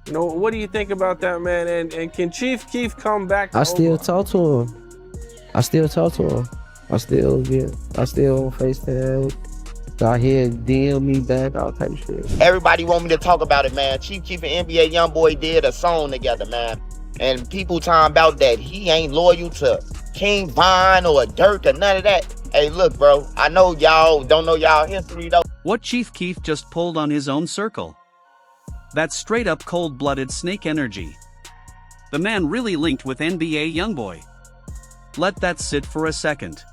You know, what do you think about that, man? And can Chief Keef come back to I still Oblock? talk to him. I still talk to him. I still FaceTime. Got here, DM me back, all type of shit. Everybody want me to talk about it, man. Chief Keef and NBA YoungBoy did a song together, man. And people talking about that he ain't loyal to King Von or Dirk or none of that. Hey, look, bro, I know y'all don't know y'all history, though. What Chief Keef just pulled on his own circle. That's straight up cold-blooded snake energy. The man really linked with NBA YoungBoy. Let that sit for a second.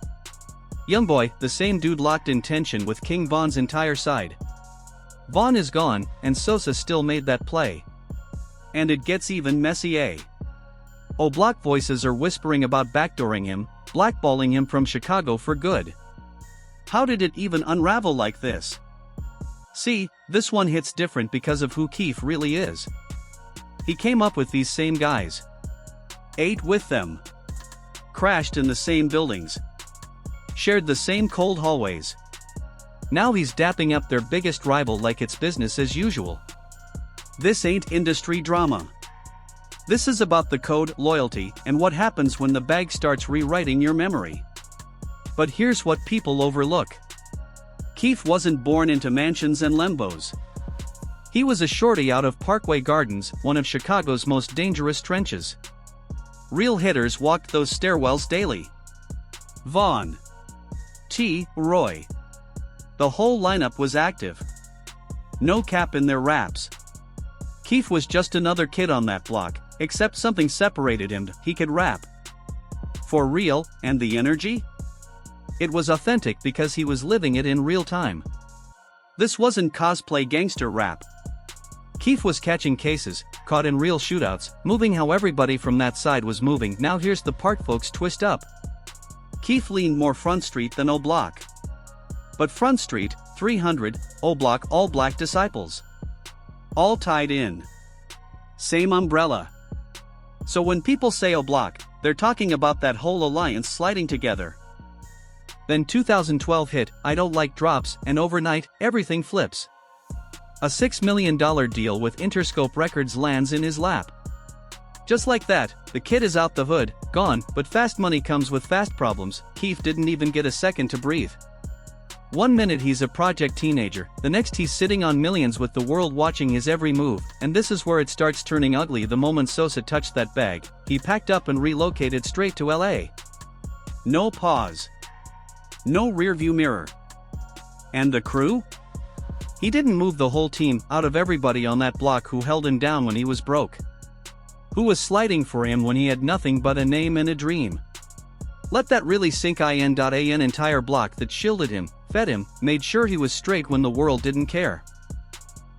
YoungBoy, the same dude locked in tension with King Von's entire side. Von is gone, and Sosa still made that play. And it gets even messier. Oblock voices are whispering about backdooring him, blackballing him from Chicago for good. How did it even unravel like this? See, this one hits different because of who Keef really is. He came up with these same guys. Ate with them. Crashed in the same buildings. Shared the same cold hallways. Now he's dapping up their biggest rival like it's business as usual. This ain't industry drama. This is about the code, loyalty, and what happens when the bag starts rewriting your memory. But here's what people overlook. Keef wasn't born into mansions and Lambos. He was a shorty out of Parkway Gardens, one of Chicago's most dangerous trenches. Real hitters walked those stairwells daily. Vaughn. T. Roy. The whole lineup was active. No cap in their raps. Keef was just another kid on that block, except something separated him. He could rap. For real, and the energy? It was authentic because he was living it in real time. This wasn't cosplay gangster rap. Keef was catching cases, caught in real shootouts, moving how everybody from that side was moving. Now here's the part folks twist up. Keef leaned more Front Street than Oblock. But Front Street, 300, Oblock, all black disciples. All tied in. Same umbrella. So when people say Oblock, they're talking about that whole alliance sliding together. Then 2012 hit, I Don't Like drops, and overnight, everything flips. A $6 million deal with Interscope Records lands in his lap. Just like that, the kid is out the hood, gone, but fast money comes with fast problems. Keef didn't even get a second to breathe. One minute he's a project teenager, the next he's sitting on millions with the world watching his every move, and this is where it starts turning ugly. The moment Sosa touched that bag, he packed up and relocated straight to LA. No pause. No rearview mirror. And the crew? He didn't move the whole team out of everybody on that block who held him down when he was broke. Who was sliding for him when he had nothing but a name and a dream. Let that really sink in. An entire block that shielded him, fed him, made sure he was straight when the world didn't care.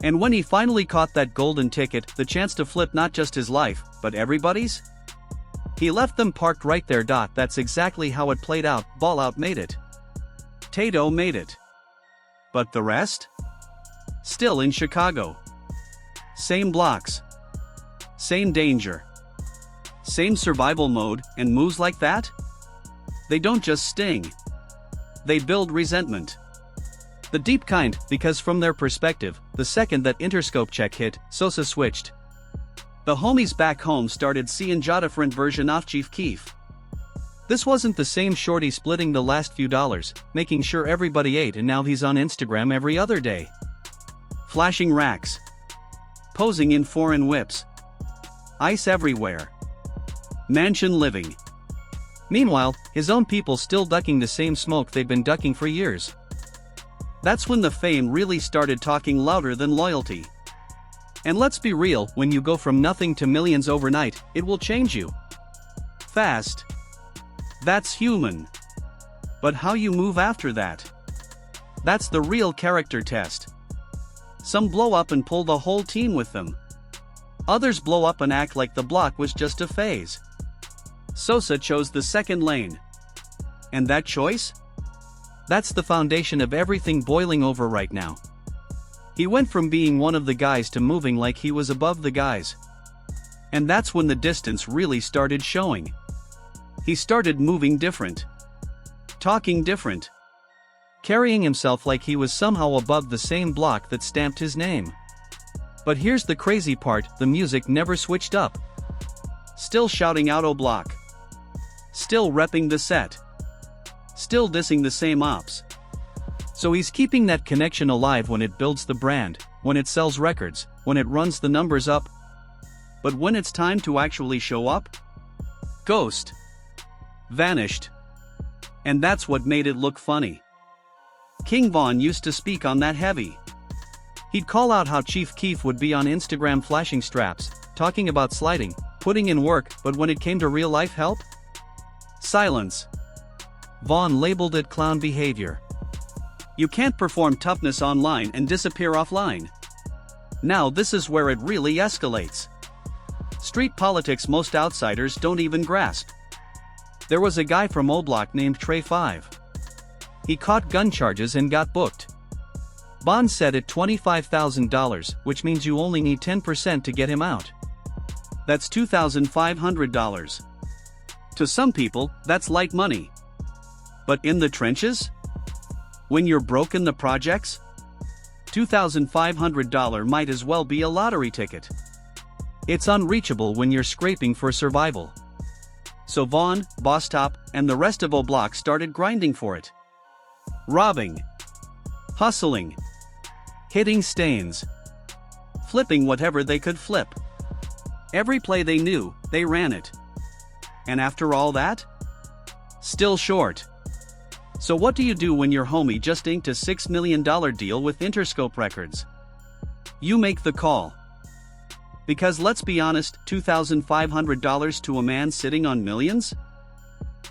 And when he finally caught that golden ticket, the chance to flip not just his life, but everybody's? He left them parked right there. That's exactly how it played out. Ball out made it. Tato made it. But the rest? Still in Chicago. Same blocks. Same danger. Same survival mode, and moves like that? They don't just sting. They build resentment. The deep kind, because from their perspective, the second that Interscope check hit, Sosa switched. The homies back home started seeing a different version of Chief Keef. This wasn't the same shorty splitting the last few dollars, making sure everybody ate, and now he's on Instagram every other day. Flashing racks. Posing in foreign whips. Ice everywhere. Mansion living. Meanwhile, his own people still ducking the same smoke they'd been ducking for years. That's when the fame really started talking louder than loyalty. And let's be real, when you go from nothing to millions overnight, it will change you. Fast. That's human. But how you move after that? That's the real character test. Some blow up and pull the whole team with them. Others blow up and act like the block was just a phase. Sosa chose the second lane. And that choice? That's the foundation of everything boiling over right now. He went from being one of the guys to moving like he was above the guys. And that's when the distance really started showing. He started moving different. Talking different. Carrying himself like he was somehow above the same block that stamped his name. But here's the crazy part, the music never switched up. Still shouting out Oblock. Still repping the set. Still dissing the same ops. So he's keeping that connection alive when it builds the brand, when it sells records, when it runs the numbers up. But when it's time to actually show up? Ghost. Vanished. And that's what made it look funny. King Von used to speak on that heavy. He'd call out how Chief Keef would be on Instagram flashing straps, talking about sliding, putting in work, but when it came to real life help? Silence. Von labeled it clown behavior. You can't perform toughness online and disappear offline. Now this is where it really escalates. Street politics most outsiders don't even grasp. There was a guy from Oblock named Trey 5. He caught gun charges and got booked. Bond set at $25,000, which means you only need 10% to get him out. That's $2,500. To some people, that's light money. But in the trenches? When you're broke in the projects? $2,500 might as well be a lottery ticket. It's unreachable when you're scraping for survival. So Vaughn, Boss Top, and the rest of Oblock started grinding for it. Robbing. Hustling. Hitting stains. Flipping whatever they could flip. Every play they knew, they ran it. And after all that? Still short. So what do you do when your homie just inked a $6 million deal with Interscope Records? You make the call. Because let's be honest, $2,500 to a man sitting on millions?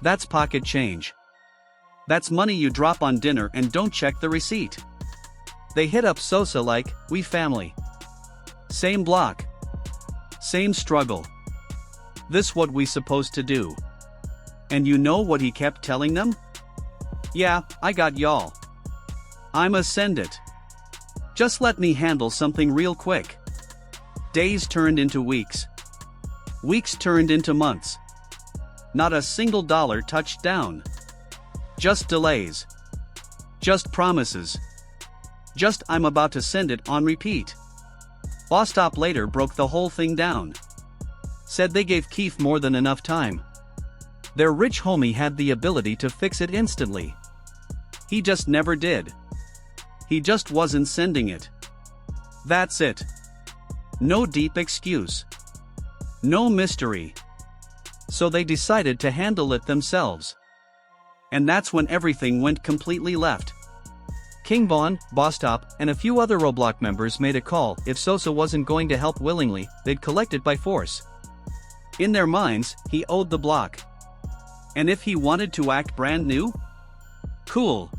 That's pocket change. That's money you drop on dinner and don't check the receipt. They hit up Sosa like, we family. Same block. Same struggle. This what we supposed to do. And you know what he kept telling them? Yeah, I got y'all. I'ma send it. Just let me handle something real quick. Days turned into weeks. Weeks turned into months. Not a single dollar touched down. Just delays. Just promises. Just I'm about to send it on repeat. Boss Top later broke the whole thing down. Said they gave Keef more than enough time. Their rich homie had the ability to fix it instantly. He just never did. He just wasn't sending it. That's it. No deep excuse. No mystery. So they decided to handle it themselves. And that's when everything went completely left. King Von, Boss Top, and a few other Oblock members made a call. If Sosa wasn't going to help willingly, they'd collect it by force. In their minds, he owed the block. And if he wanted to act brand new? Cool.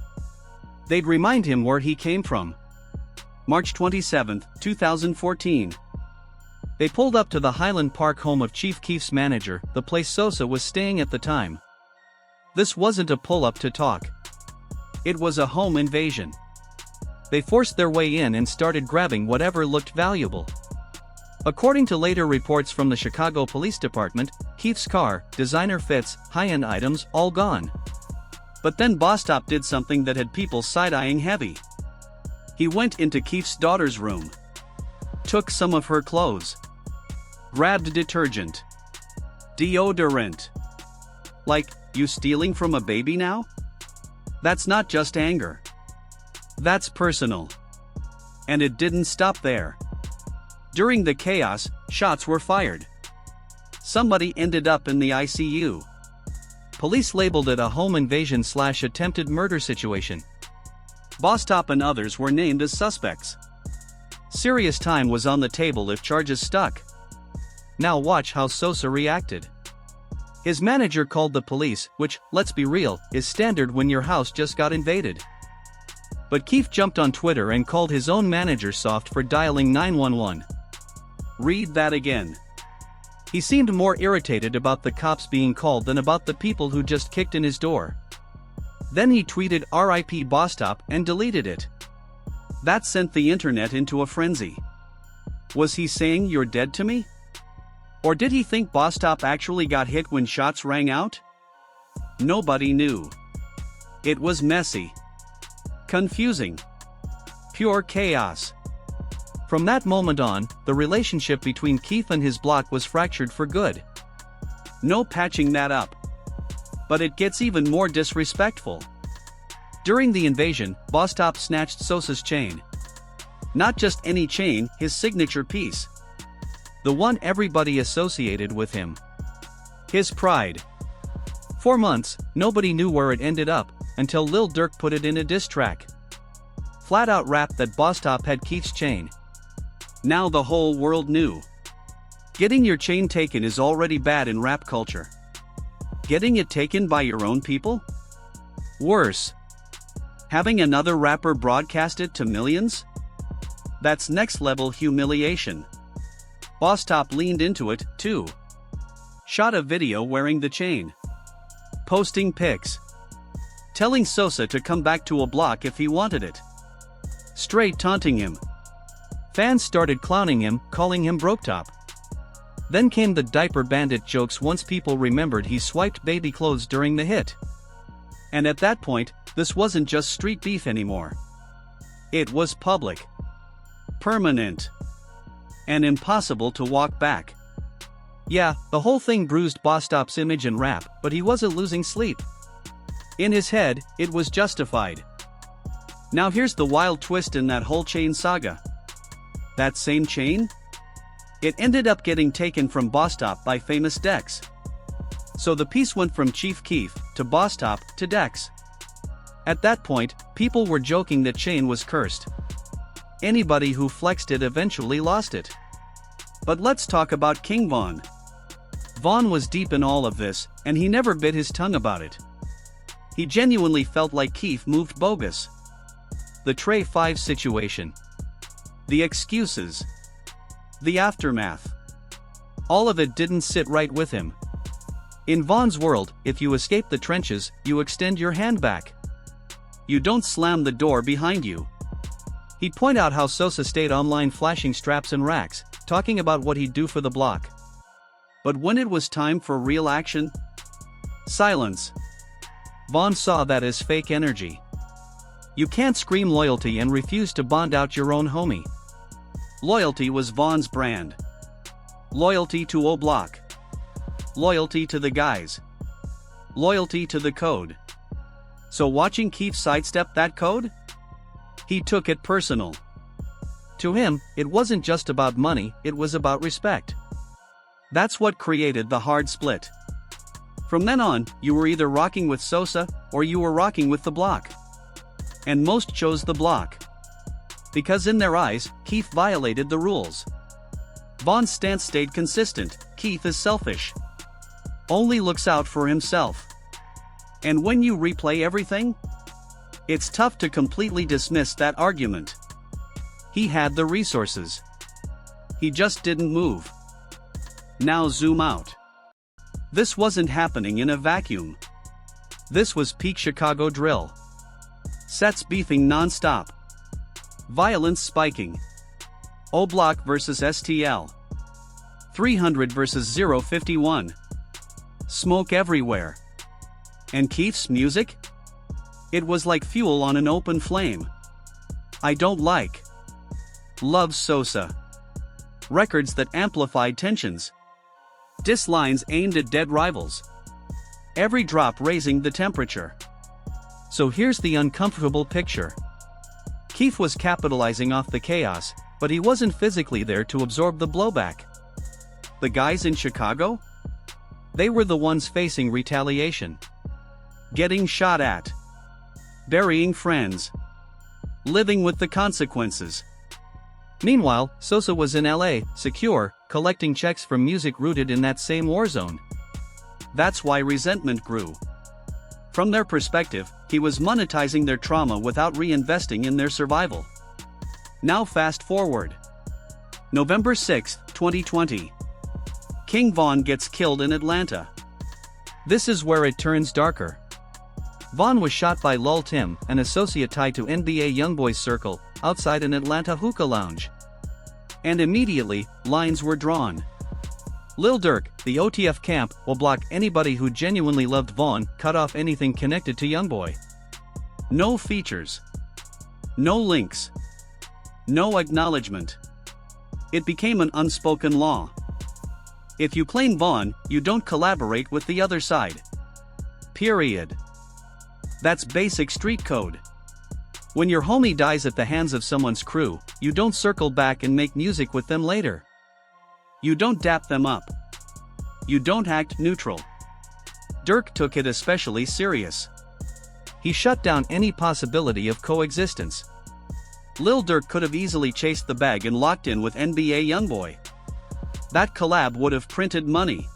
They'd remind him where he came from. March 27, 2014. They pulled up to the Highland Park home of Chief Keef's manager, the place Sosa was staying at the time. This wasn't a pull-up to talk. It was a home invasion. They forced their way in and started grabbing whatever looked valuable. According to later reports from the Chicago Police Department, Keef's car, designer fits, high-end items, all gone. But then Boss Top did something that had people side-eyeing heavy. He went into Keef's daughter's room. Took some of her clothes. Grabbed detergent. Deodorant. Like, you stealing from a baby now? That's not just anger. That's personal. And it didn't stop there. During the chaos, shots were fired. Somebody ended up in the ICU. Police labeled it a home invasion/attempted murder situation. Boss Top and others were named as suspects. Serious time was on the table if charges stuck. Now watch how Sosa reacted. His manager called the police, which, let's be real, is standard when your house just got invaded. But Keef jumped on Twitter and called his own manager soft for dialing 911. Read that again. He seemed more irritated about the cops being called than about the people who just kicked in his door. Then he tweeted RIP Boss Top and deleted it. That sent the internet into a frenzy. Was he saying you're dead to me? Or did he think Boss Top actually got hit when shots rang out? Nobody knew. It was messy. Confusing. Pure chaos. From that moment on, the relationship between Keef and his block was fractured for good. No patching that up. But it gets even more disrespectful. During the invasion, Bostop snatched Sosa's chain. Not just any chain, his signature piece. The one everybody associated with him. His pride. For months, nobody knew where it ended up, until Lil Durk put it in a diss track. Flat out rapped that Bostop had Keef's chain. Now the whole world knew. Getting your chain taken is already bad in rap culture. Getting it taken by your own people? Worse. Having another rapper broadcast it to millions? That's next level humiliation. Bostop leaned into it, too. Shot a video wearing the chain. Posting pics. Telling Sosa to come back to Oblock if he wanted it. Straight taunting him. Fans started clowning him, calling him Broketop. Then came the diaper bandit jokes once people remembered he swiped baby clothes during the hit. And at that point, this wasn't just street beef anymore. It was public. Permanent. And impossible to walk back. Yeah, the whole thing bruised Bostop's image in rap, but he wasn't losing sleep. In his head, it was justified. Now here's the wild twist in that whole chain saga. That same chain? It ended up getting taken from Bostop by Famous Dex. So the piece went from Chief Keef, to Bostop, to Dex. At that point, people were joking that chain was cursed. Anybody who flexed it eventually lost it. But let's talk about King Von. Von was deep in all of this, and he never bit his tongue about it. He genuinely felt like Keef moved bogus. The Trey 5 situation. The excuses. The aftermath. All of it didn't sit right with him. In Von's world, if you escape the trenches, you extend your hand back. You don't slam the door behind you. He'd point out how Sosa stayed online flashing straps and racks, talking about what he'd do for the block. But when it was time for real action? Silence. Von saw that as fake energy. You can't scream loyalty and refuse to bond out your own homie. Loyalty was Von's brand. Loyalty to Oblock. Loyalty to the guys. Loyalty to the code. So watching Keef sidestep that code? He took it personal. To him, it wasn't just about money, it was about respect. That's what created the hard split. From then on, you were either rocking with Sosa, or you were rocking with the block. And most chose the block. Because in their eyes, Keef violated the rules. Von's stance stayed consistent: Keef is selfish. Only looks out for himself. And when you replay everything, it's tough to completely dismiss that argument. He had the resources. He just didn't move. Now zoom out. This wasn't happening in a vacuum. This was peak Chicago drill. Sets beefing non-stop. Violence spiking. Oblock versus STL. 300 versus 051. Smoke everywhere. And Keef's music? It was like fuel on an open flame. I don't like. Love Sosa. Records that amplified tensions. Diss lines aimed at dead rivals. Every drop raising the temperature. So here's the uncomfortable picture. Keef was capitalizing off the chaos, but he wasn't physically there to absorb the blowback. The guys in Chicago? They were the ones facing retaliation. Getting shot at. Burying friends. Living with the consequences. Meanwhile, Sosa was in LA, secure, collecting checks from music rooted in that same war zone. That's why resentment grew. From their perspective, he was monetizing their trauma without reinvesting in their survival. Now fast forward. November 6, 2020. King Von gets killed in Atlanta. This is where it turns darker. Von was shot by Lul Tim, an associate tied to NBA YoungBoy's circle, outside an Atlanta hookah lounge. And immediately, lines were drawn. Lil Durk, the OTF camp, will block anybody who genuinely loved Von, cut off anything connected to YoungBoy. No features. No links. No acknowledgement. It became an unspoken law. If you claim Vaughn, you don't collaborate with the other side. Period. That's basic street code. When your homie dies at the hands of someone's crew, you don't circle back and make music with them later. You don't dap them up. You don't act neutral. Durk took it especially serious. He shut down any possibility of coexistence. Lil Durk could have easily chased the bag and locked in with NBA YoungBoy. That collab would have printed money.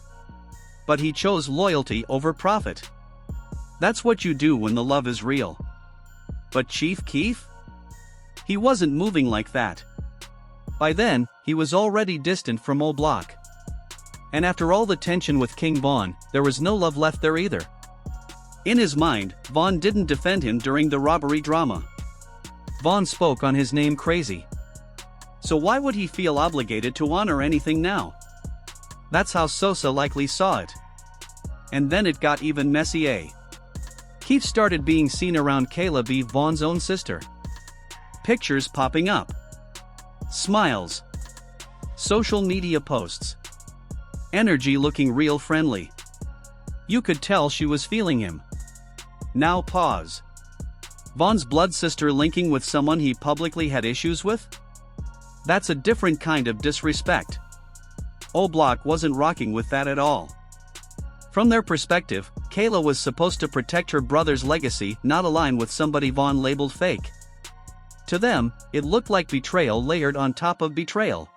But he chose loyalty over profit. That's what you do when the love is real. But Chief Keef? He wasn't moving like that. By then, he was already distant from Oblock. And after all the tension with King Von, there was no love left there either. In his mind, Von didn't defend him during the robbery drama. Von spoke on his name crazy. So why would he feel obligated to honor anything now? That's how Sosa likely saw it. And then it got even messier. Keef started being seen around Kayla B. Vaughn's own sister. Pictures popping up. Smiles. Social media posts. Energy looking real friendly. You could tell she was feeling him. Now pause. Vaughn's blood sister linking with someone he publicly had issues with? That's a different kind of disrespect. Oblock wasn't rocking with that at all. From their perspective, Kayla was supposed to protect her brother's legacy, not align with somebody Vaughn labeled fake. To them, it looked like betrayal layered on top of betrayal.